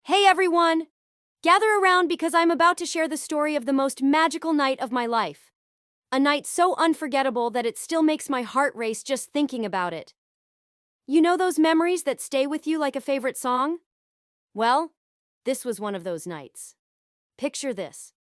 Hey everyone! Gather around because I'm about to share the story of the most magical night of my life. A night so unforgettable that it still makes my heart race just thinking about it. You know those memories that stay with you like a favorite song? Well, this was one of those nights. Picture this.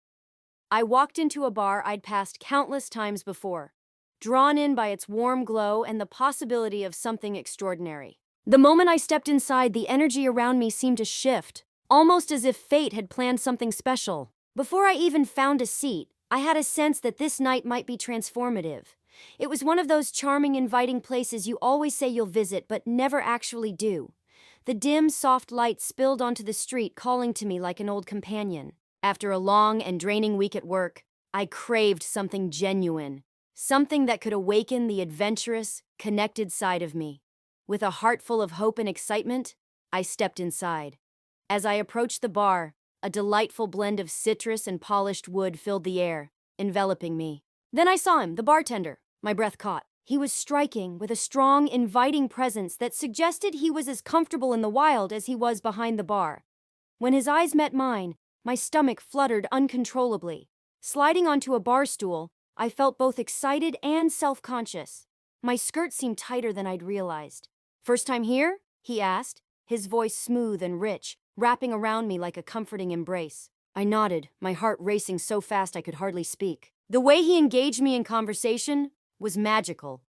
I walked into a bar I'd passed countless times before, drawn in by its warm glow and the possibility of something extraordinary. The moment I stepped inside, the energy around me seemed to shift, almost as if fate had planned something special. Before I even found a seat, I had a sense that this night might be transformative. It was one of those charming, inviting places you always say you'll visit but never actually do. The dim, soft light spilled onto the street, calling to me like an old companion. After a long and draining week at work, I craved something genuine, something that could awaken the adventurous, connected side of me. With a heart full of hope and excitement, I stepped inside. As I approached the bar, a delightful blend of citrus and polished wood filled the air, enveloping me. Then I saw him, the bartender. My breath caught. He was striking, with a strong, inviting presence that suggested he was as comfortable in the wild as he was behind the bar. When his eyes met mine, my stomach fluttered uncontrollably. Sliding onto a bar stool, I felt both excited and self-conscious. My skirt seemed tighter than I'd realized. "First time here?" he asked, his voice smooth and rich, wrapping around me like a comforting embrace. I nodded, my heart racing so fast I could hardly speak. The way he engaged me in conversation was magical.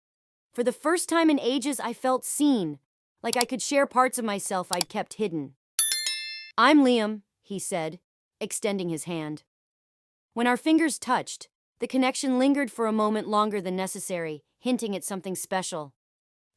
For the first time in ages, I felt seen, like I could share parts of myself I'd kept hidden. "I'm Liam," he said, extending his hand. When our fingers touched, the connection lingered for a moment longer than necessary, hinting at something special.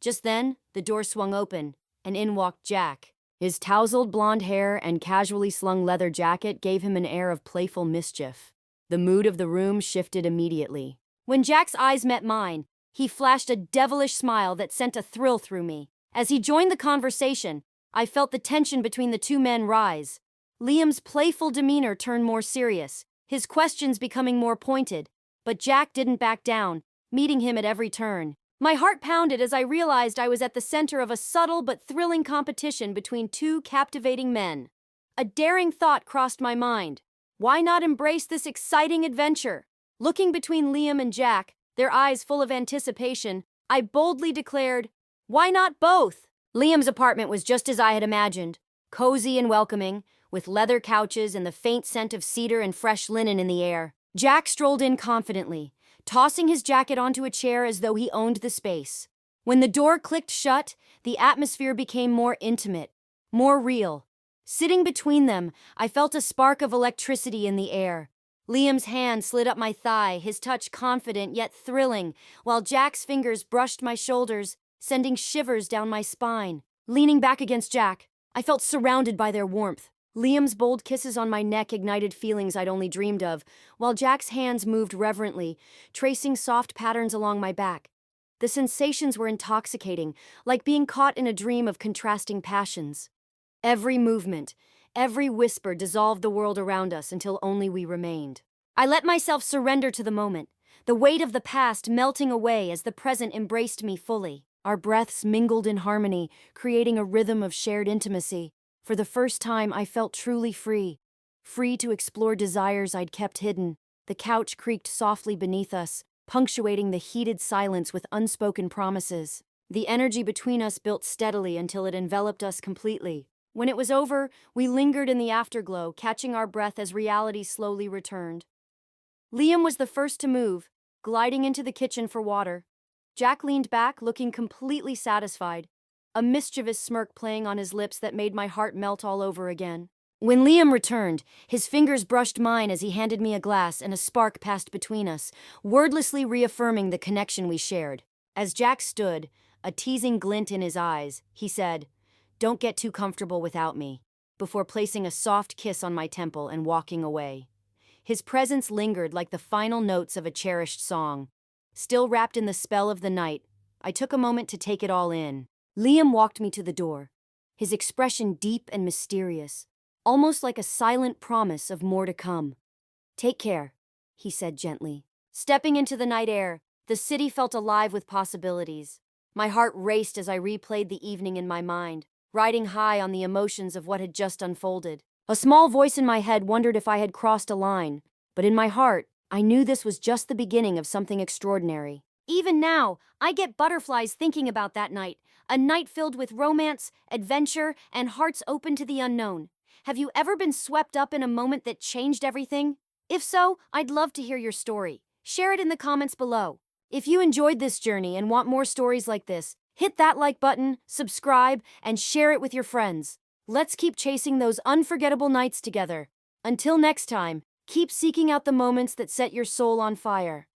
Just then, the door swung open, and in walked Jack. His tousled blonde hair and casually slung leather jacket gave him an air of playful mischief. The mood of the room shifted immediately. When Jack's eyes met mine, he flashed a devilish smile that sent a thrill through me. As he joined the conversation, I felt the tension between the two men rise. Liam's playful demeanor turned more serious, his questions becoming more pointed, but Jack didn't back down, meeting him at every turn. My heart pounded as I realized I was at the center of a subtle but thrilling competition between two captivating men. A daring thought crossed my mind. Why not embrace this exciting adventure? Looking between Liam and Jack, their eyes full of anticipation, I boldly declared, "Why not both?" Liam's apartment was just as I had imagined, cozy and welcoming, with leather couches and the faint scent of cedar and fresh linen in the air. Jack strolled in confidently, tossing his jacket onto a chair as though he owned the space. When the door clicked shut, the atmosphere became more intimate, more real. Sitting between them, I felt a spark of electricity in the air. Liam's hand slid up my thigh, his touch confident yet thrilling, while Jack's fingers brushed my shoulders, sending shivers down my spine. Leaning back against Jack, I felt surrounded by their warmth. Liam's bold kisses on my neck ignited feelings I'd only dreamed of, while Jack's hands moved reverently, tracing soft patterns along my back. The sensations were intoxicating, like being caught in a dream of contrasting passions. Every movement, every whisper dissolved the world around us until only we remained. I let myself surrender to the moment, the weight of the past melting away as the present embraced me fully. Our breaths mingled in harmony, creating a rhythm of shared intimacy. For the first time, I felt truly free to explore desires I'd kept hidden. The couch creaked softly beneath us, punctuating the heated silence with unspoken promises. The energy between us built steadily until it enveloped us completely. When it was over, we lingered in the afterglow, catching our breath as reality slowly returned. Liam was the first to move, gliding into the kitchen for water. Jack leaned back, looking completely satisfied, a mischievous smirk playing on his lips that made my heart melt all over again. When Liam returned, his fingers brushed mine as he handed me a glass, and a spark passed between us, wordlessly reaffirming the connection we shared. As Jack stood, a teasing glint in his eyes, he said, "Don't get too comfortable without me," before placing a soft kiss on my temple and walking away. His presence lingered like the final notes of a cherished song. Still wrapped in the spell of the night, I took a moment to take it all in. Liam walked me to the door, his expression deep and mysterious, almost like a silent promise of more to come. "Take care," he said gently. Stepping into the night air, the city felt alive with possibilities. My heart raced as I replayed the evening in my mind. riding high on the emotions of what had just unfolded. A small voice in my head wondered if I had crossed a line, but in my heart, I knew this was just the beginning of something extraordinary. Even now, I get butterflies thinking about that night, a night filled with romance, adventure, and hearts open to the unknown. Have you ever been swept up in a moment that changed everything? If so, I'd love to hear your story. Share it in the comments below. If you enjoyed this journey and want more stories like this, hit that like button, subscribe, and share it with your friends. Let's keep chasing those unforgettable nights together. Until next time, keep seeking out the moments that set your soul on fire.